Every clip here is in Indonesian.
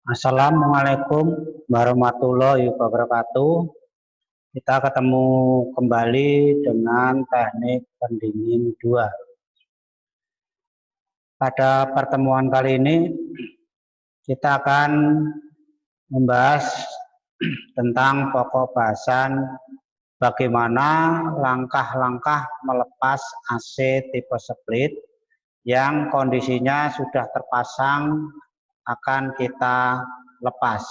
Assalamualaikum warahmatullahi wabarakatuh. Kita ketemu kembali dengan teknik pendingin 2. Pada pertemuan kali ini kita akan membahas tentang pokok bahasan bagaimana langkah-langkah melepas AC tipe split yang kondisinya sudah terpasang akan kita lepas.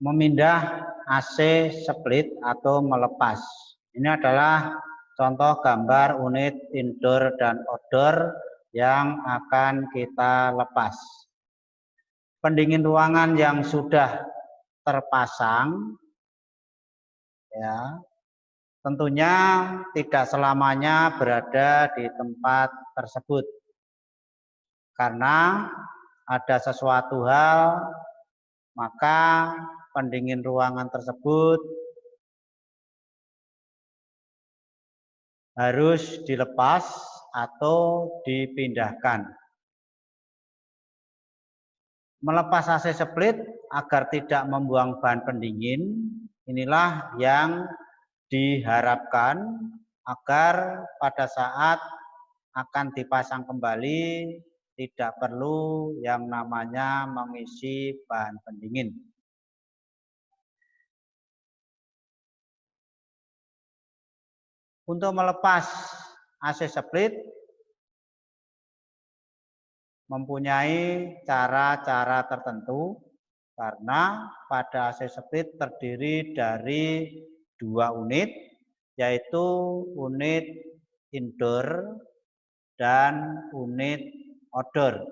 Memindah AC split atau melepas. Ini adalah contoh gambar unit indoor dan outdoor yang akan kita lepas. Pendingin ruangan yang sudah terpasang, ya, tentunya tidak selamanya berada di tempat tersebut. Karena ada sesuatu hal, maka pendingin ruangan tersebut harus dilepas atau dipindahkan. Melepas AC split agar tidak membuang bahan pendingin, inilah yang diharapkan agar pada saat akan dipasang kembali tidak perlu yang namanya mengisi bahan pendingin. Untuk melepas AC split mempunyai cara-cara tertentu karena pada AC split terdiri dari 2 unit, yaitu unit indoor dan unit outdoor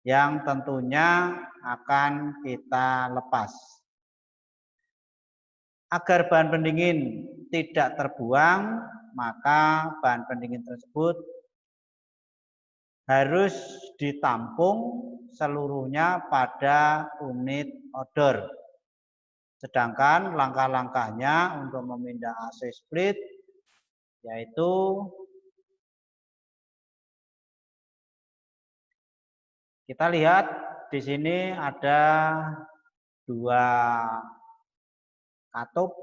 yang tentunya akan kita lepas. Agar bahan pendingin tidak terbuang, maka bahan pendingin tersebut harus ditampung seluruhnya pada unit outdoor. Sedangkan langkah-langkahnya untuk memindah AC split yaitu kita lihat di sini ada 2 katup,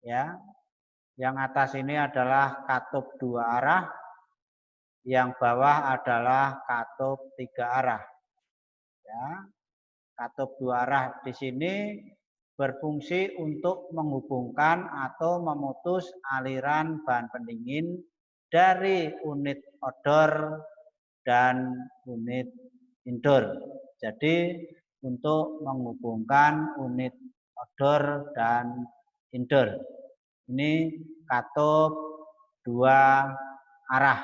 ya. Yang atas ini adalah katup 2 arah, yang bawah adalah katup 3 arah. Ya. Katup 2 arah di sini berfungsi untuk menghubungkan atau memutus aliran bahan pendingin dari unit outdoor dan unit indoor. Jadi untuk menghubungkan unit outdoor dan indoor. Ini katup 2 arah.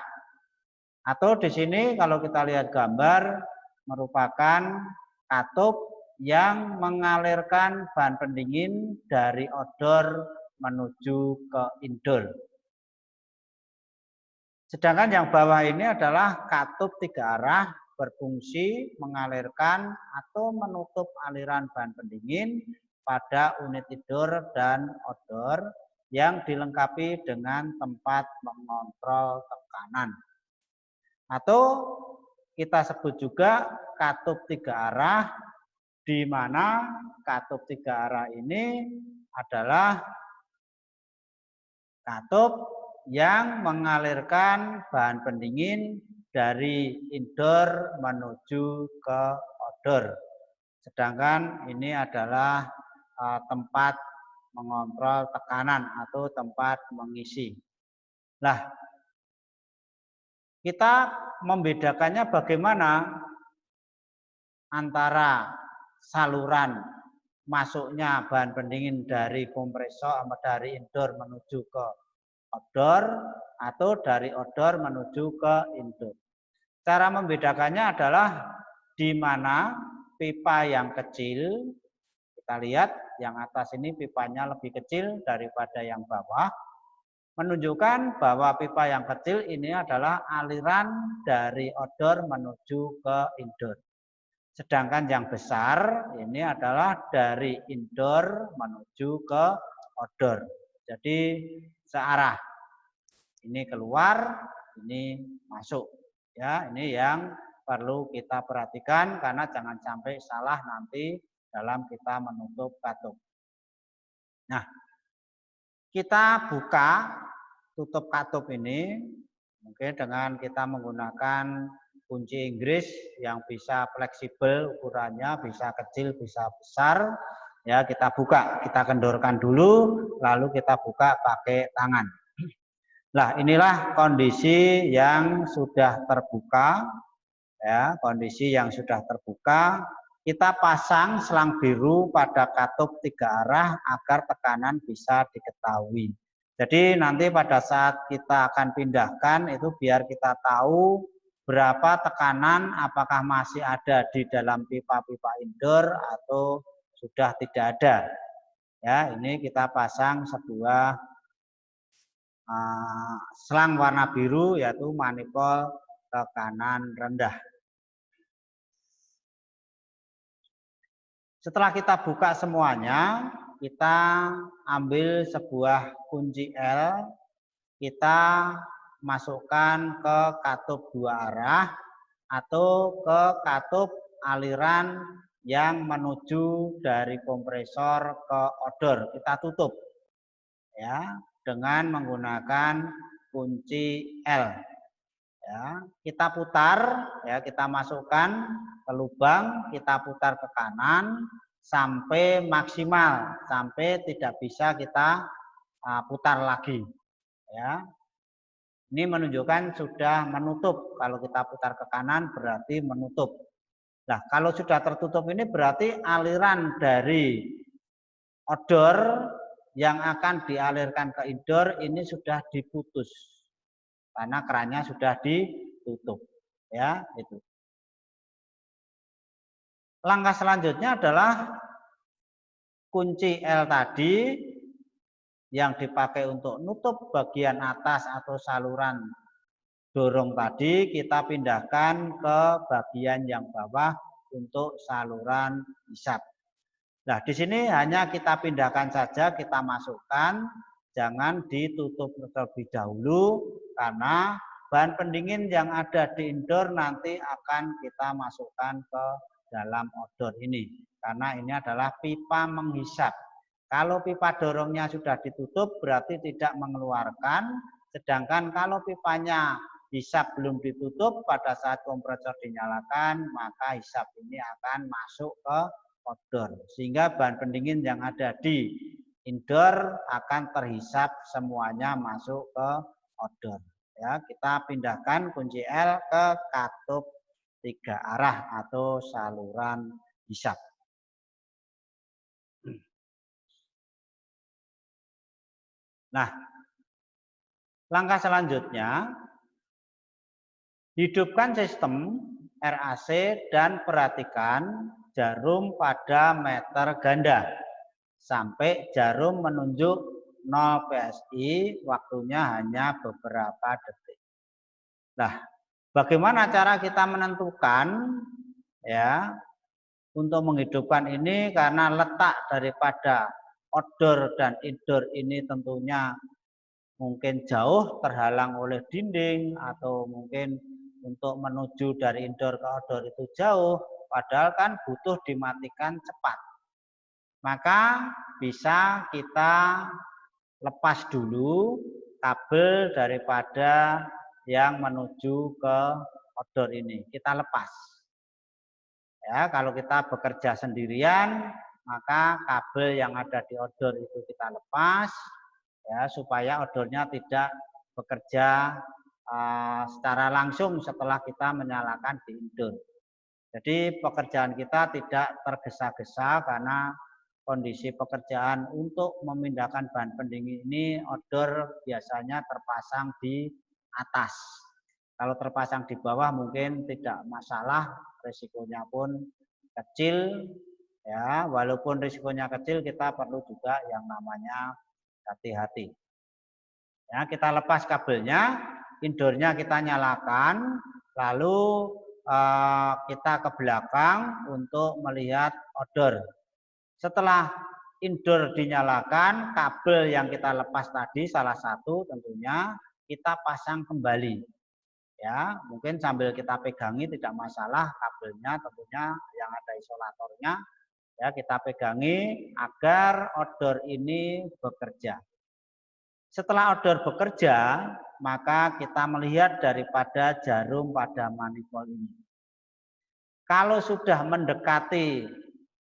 Atau di sini kalau kita lihat gambar merupakan katup yang mengalirkan bahan pendingin dari outdoor menuju ke indoor. Sedangkan yang bawah ini adalah katup 3 arah berfungsi mengalirkan atau menutup aliran bahan pendingin pada unit indoor dan outdoor yang dilengkapi dengan tempat mengontrol tekanan. Atau kita sebut juga katup 3 arah, di mana katup 3 arah ini adalah katup yang mengalirkan bahan pendingin dari indoor menuju ke outdoor. Sedangkan ini adalah tempat mengontrol tekanan atau tempat mengisi. Nah, kita membedakannya bagaimana antara saluran masuknya bahan pendingin dari kompresor atau dari indoor menuju ke outdoor atau dari outdoor menuju ke indoor. Cara membedakannya adalah di mana pipa yang kecil, kita lihat yang atas ini pipanya lebih kecil daripada yang bawah, menunjukkan bahwa pipa yang kecil ini adalah aliran dari outdoor menuju ke indoor. Sedangkan yang besar ini adalah dari indoor menuju ke outdoor. Jadi searah. Ini keluar, ini masuk. Ya, ini yang perlu kita perhatikan karena jangan sampai salah nanti dalam kita menutup katup. Nah, kita buka tutup katup ini mungkin dengan kita menggunakan kunci Inggris yang bisa fleksibel ukurannya, bisa kecil, bisa besar. Ya, kita buka, kita kendorkan dulu, lalu kita buka pakai tangan. Nah, inilah kondisi yang sudah terbuka, ya, kondisi yang sudah terbuka. Kita pasang selang biru pada katup 3 arah agar tekanan bisa diketahui. Jadi nanti pada saat kita akan pindahkan itu biar kita tahu berapa tekanan, apakah masih ada di dalam pipa-pipa indoor atau sudah tidak ada. Ya, ini kita pasang sebuah selang warna biru yaitu manipul tekanan rendah. Setelah kita buka semuanya, kita ambil sebuah kunci L, kita masukkan ke katup 2 arah atau ke katup aliran yang menuju dari kompresor ke odor. Kita tutup ya dengan menggunakan kunci L. Ya, kita putar, ya kita masukkan ke lubang, kita putar ke kanan sampai maksimal, sampai tidak bisa kita putar lagi. Ya, ini menunjukkan sudah menutup. Kalau kita putar ke kanan berarti menutup. Nah, kalau sudah tertutup ini berarti aliran dari odor yang akan dialirkan ke indoor ini sudah diputus. Karena kerannya sudah ditutup, ya itu. Langkah selanjutnya adalah kunci L tadi yang dipakai untuk nutup bagian atas atau saluran dorong tadi kita pindahkan ke bagian yang bawah untuk saluran hisap. Nah, di sini hanya kita pindahkan saja, kita masukkan, jangan ditutup terlebih dahulu karena bahan pendingin yang ada di indoor nanti akan kita masukkan ke dalam odor ini. Karena ini adalah pipa menghisap. Kalau pipa dorongnya sudah ditutup berarti tidak mengeluarkan. Sedangkan kalau pipanya hisap belum ditutup pada saat kompresor dinyalakan maka hisap ini akan masuk ke odor. Sehingga bahan pendingin yang ada di indoor akan terhisap semuanya masuk ke odor. Ya, kita pindahkan kunci L ke katup 3 arah atau saluran hisap. Nah, langkah selanjutnya hidupkan sistem RAC dan perhatikan jarum pada meter ganda sampai jarum menunjuk 0 PSI, waktunya hanya beberapa detik. Nah, bagaimana cara kita menentukan ya untuk menghidupkan ini karena letak daripada odor dan indoor ini tentunya mungkin jauh terhalang oleh dinding atau mungkin untuk menuju dari indoor ke outdoor itu jauh, padahal kan butuh dimatikan cepat. Maka bisa kita lepas dulu kabel daripada yang menuju ke outdoor ini. Kita lepas. Ya, kalau kita bekerja sendirian, maka kabel yang ada di outdoor itu kita lepas ya supaya odornya tidak bekerja secara langsung setelah kita menyalakan di indoor. Jadi pekerjaan kita tidak tergesa-gesa karena kondisi pekerjaan untuk memindahkan bahan pendingin ini odor biasanya terpasang di atas. Kalau terpasang di bawah mungkin tidak masalah, risikonya pun kecil ya, walaupun risikonya kecil kita perlu juga yang namanya hati-hati. Ya, kita lepas kabelnya, indoornya kita nyalakan, lalu kita ke belakang untuk melihat odor. Setelah indoor dinyalakan, kabel yang kita lepas tadi salah satu tentunya kita pasang kembali. Ya, mungkin sambil kita pegangi tidak masalah kabelnya, tentunya yang ada isolatornya ya kita pegangi agar odor ini bekerja. Setelah odor bekerja, maka kita melihat daripada jarum pada manifold ini. Kalau sudah mendekati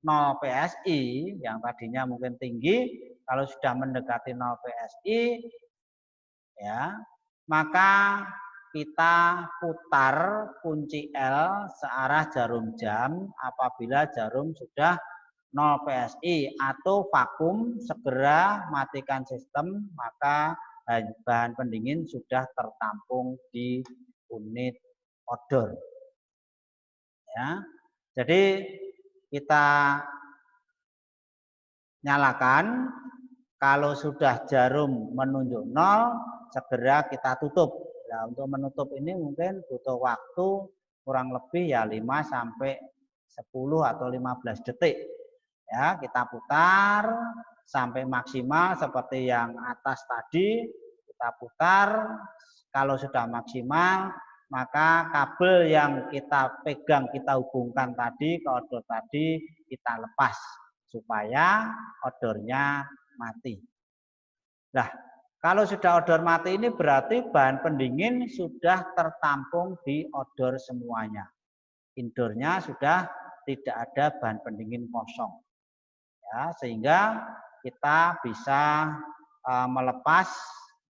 0 PSI, yang tadinya mungkin tinggi, kalau sudah mendekati 0 PSI, ya, maka kita putar kunci L searah jarum jam apabila jarum sudah 0 PSI atau vakum, segera matikan sistem, maka bahan pendingin sudah tertampung di unit odor. Ya. Jadi kita nyalakan, kalau sudah jarum menunjuk 0, segera kita tutup. Nah, untuk menutup ini mungkin butuh waktu kurang lebih ya 5 sampai 10 atau 15 detik. Ya, kita putar sampai maksimal seperti yang atas tadi, kita putar. Kalau sudah maksimal, maka kabel yang kita pegang, kita hubungkan tadi ke odor tadi, kita lepas supaya odornya mati. Nah, kalau sudah odor mati ini berarti bahan pendingin sudah tertampung di odor semuanya. Indoornya sudah tidak ada bahan pendingin kosong. Ya, sehingga kita bisa melepas,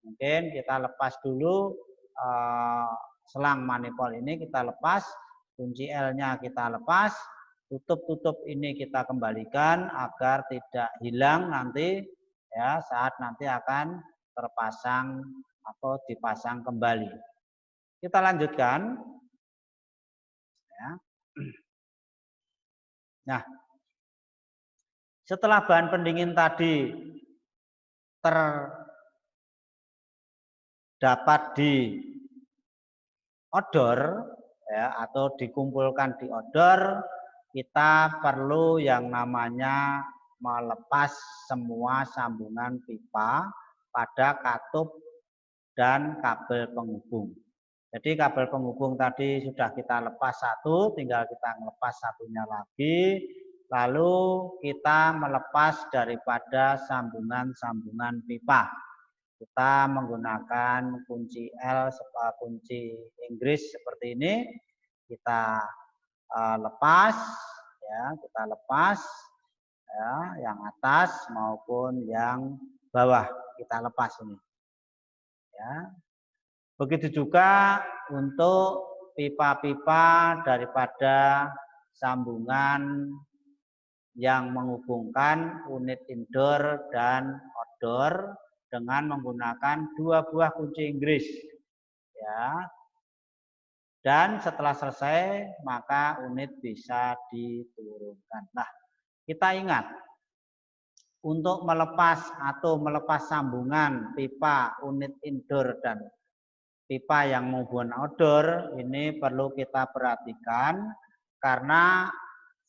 mungkin kita lepas dulu selang manifold ini kita lepas, kunci L-nya kita lepas, tutup ini kita kembalikan agar tidak hilang nanti ya saat nanti akan terpasang atau dipasang kembali. Kita lanjutkan. Ya. Nah, setelah bahan pendingin tadi terdapat di odor ya, atau dikumpulkan di odor, kita perlu yang namanya melepas semua sambungan pipa pada katup dan kabel penghubung. Jadi kabel penghubung tadi sudah kita lepas satu, tinggal kita melepas satunya lagi. Lalu kita melepas daripada sambungan-sambungan pipa. Kita menggunakan kunci L, kunci Inggris seperti ini. Kita lepas, ya, kita lepas, ya, yang atas maupun yang bawah kita lepas ini. Ya. Begitu juga untuk pipa-pipa daripada sambungan yang menghubungkan unit indoor dan outdoor dengan menggunakan 2 buah kunci Inggris. Ya. Dan setelah selesai maka unit bisa diturunkan. Nah, kita ingat untuk melepas sambungan pipa unit indoor dan pipa yang menghubungkan outdoor ini perlu kita perhatikan karena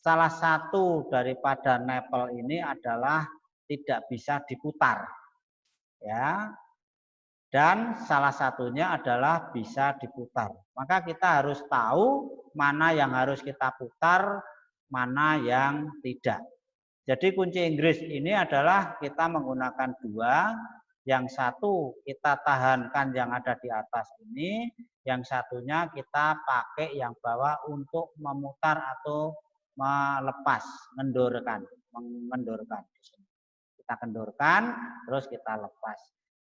salah satu daripada nepel ini adalah tidak bisa diputar. Ya. Dan salah satunya adalah bisa diputar. Maka kita harus tahu mana yang harus kita putar, mana yang tidak. Jadi kunci Inggris ini adalah kita menggunakan 2, yang satu kita tahankan yang ada di atas ini, yang satunya kita pakai yang bawah untuk memutar atau melepas, mengendorkan. Kita kendorkan, terus kita lepas.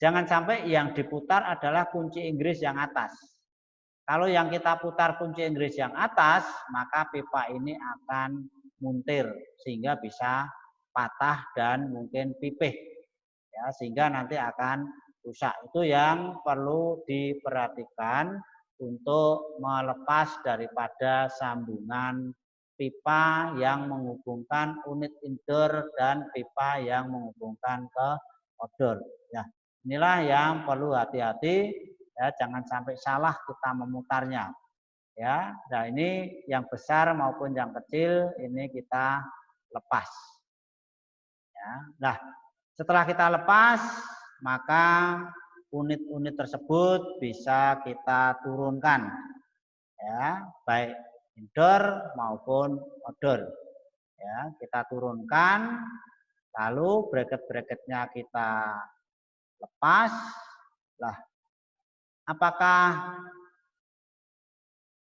Jangan sampai yang diputar adalah kunci Inggris yang atas. Kalau yang kita putar kunci Inggris yang atas, maka pipa ini akan muntir sehingga bisa patah dan mungkin pipih. Ya, sehingga nanti akan rusak. Itu yang perlu diperhatikan untuk melepas daripada sambungan pipa yang menghubungkan unit indoor dan pipa yang menghubungkan ke outdoor. Ya, inilah yang perlu hati-hati ya, jangan sampai salah kita memutarnya. Ya, nah ini yang besar maupun yang kecil ini kita lepas. Ya. Nah, setelah kita lepas, maka unit-unit tersebut bisa kita turunkan, ya, baik indoor maupun outdoor. Ya, kita turunkan, lalu bracket-bracketnya kita lepas. Lah, apakah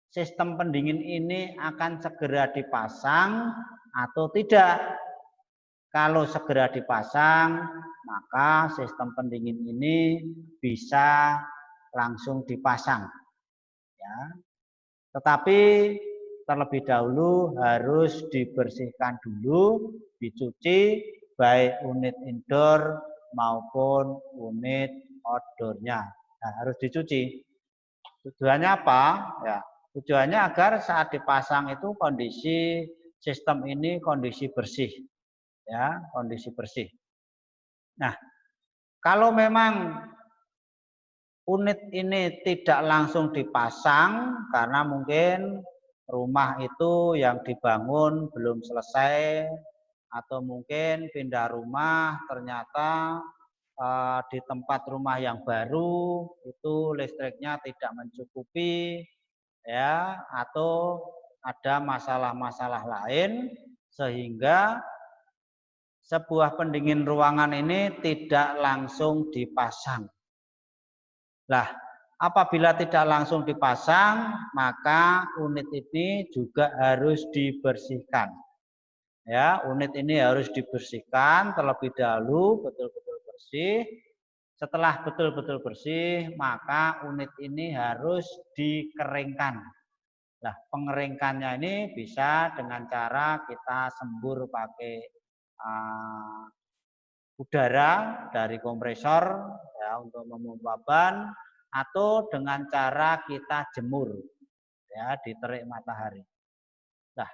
sistem pendingin ini akan segera dipasang atau tidak? Kalau segera dipasang, maka sistem pendingin ini bisa langsung dipasang. Ya. Tetapi terlebih dahulu harus dibersihkan dulu, dicuci baik unit indoor maupun unit outdoornya. Nah, harus dicuci. Tujuannya apa? Ya, tujuannya agar saat dipasang itu kondisi sistem ini kondisi bersih. Ya, kondisi bersih. Nah, kalau memang unit ini tidak langsung dipasang karena mungkin rumah itu yang dibangun belum selesai atau mungkin pindah rumah ternyata di tempat rumah yang baru itu listriknya tidak mencukupi, ya, atau ada masalah-masalah lain sehingga sebuah pendingin ruangan ini tidak langsung dipasang. Lah, apabila tidak langsung dipasang, maka unit ini juga harus dibersihkan. Ya, unit ini harus dibersihkan terlebih dahulu, betul-betul bersih. Setelah betul-betul bersih, maka unit ini harus dikeringkan. Nah, pengeringkannya ini bisa dengan cara kita sembur pakai udara dari kompresor, ya, untuk memompa ban, atau dengan cara kita jemur, ya, di terik matahari. Nah,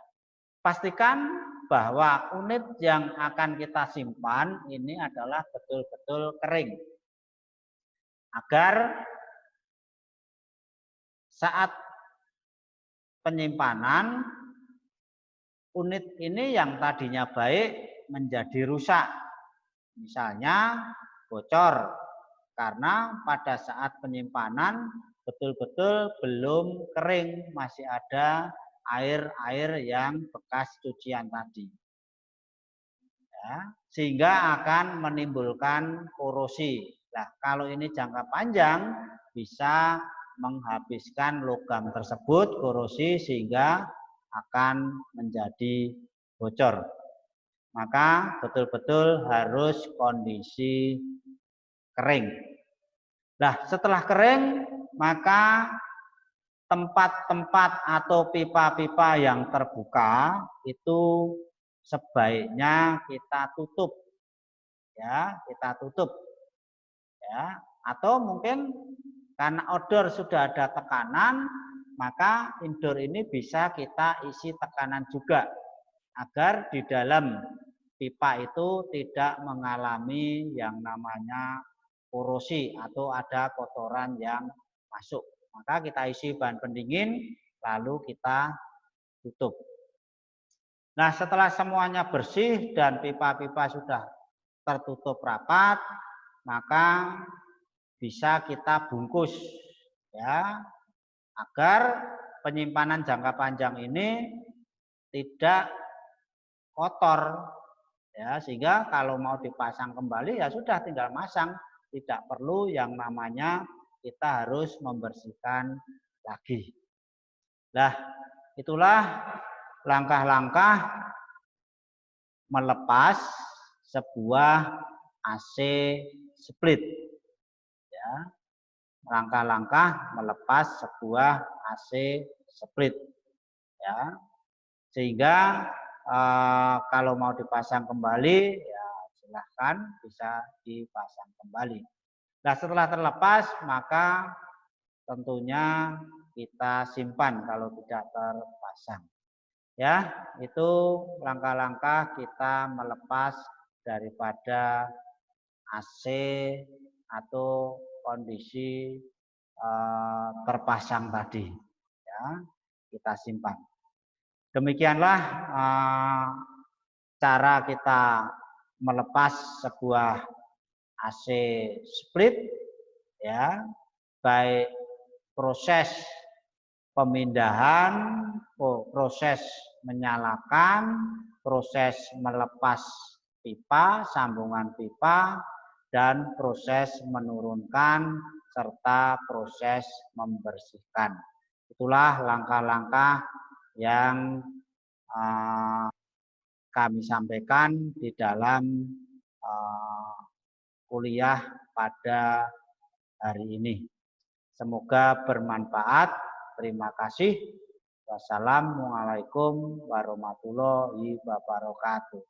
pastikan bahwa unit yang akan kita simpan ini adalah betul-betul kering agar saat penyimpanan unit ini yang tadinya baik menjadi rusak. Misalnya bocor karena pada saat penyimpanan betul-betul belum kering, masih ada air-air yang bekas cucian tadi. Ya, sehingga akan menimbulkan korosi. Nah, kalau ini jangka panjang bisa menghabiskan logam tersebut korosi sehingga akan menjadi bocor. Maka betul-betul harus kondisi kering. Nah, setelah kering, maka tempat-tempat atau pipa-pipa yang terbuka itu sebaiknya kita tutup. Ya, kita tutup. Ya, atau mungkin karena outdoor sudah ada tekanan, maka indoor ini bisa kita isi tekanan juga agar di dalam pipa itu tidak mengalami yang namanya korosi atau ada kotoran yang masuk. Maka kita isi bahan pendingin lalu kita tutup. Nah, setelah semuanya bersih dan pipa-pipa sudah tertutup rapat, maka bisa kita bungkus, ya, agar penyimpanan jangka panjang ini tidak kotor, ya, sehingga kalau mau dipasang kembali ya sudah tinggal masang, tidak perlu yang namanya kita harus membersihkan lagi. Nah, itulah langkah-langkah melepas sebuah AC split, ya, langkah-langkah melepas sebuah AC split, ya, sehingga kalau mau dipasang kembali ya silahkan bisa dipasang kembali. Nah, setelah terlepas maka tentunya kita simpan kalau tidak terpasang. Ya, itu langkah-langkah kita melepas daripada AC atau kondisi terpasang tadi. Ya, kita simpan. Demikianlah cara kita melepas sebuah AC split, ya, baik proses pemindahan, proses menyalakan, proses melepas pipa, sambungan pipa, dan proses menurunkan serta proses membersihkan. Itulah langkah-langkah yang kami sampaikan di dalam kuliah pada hari ini. Semoga bermanfaat. Terima kasih. Wassalamualaikum warahmatullahi wabarakatuh.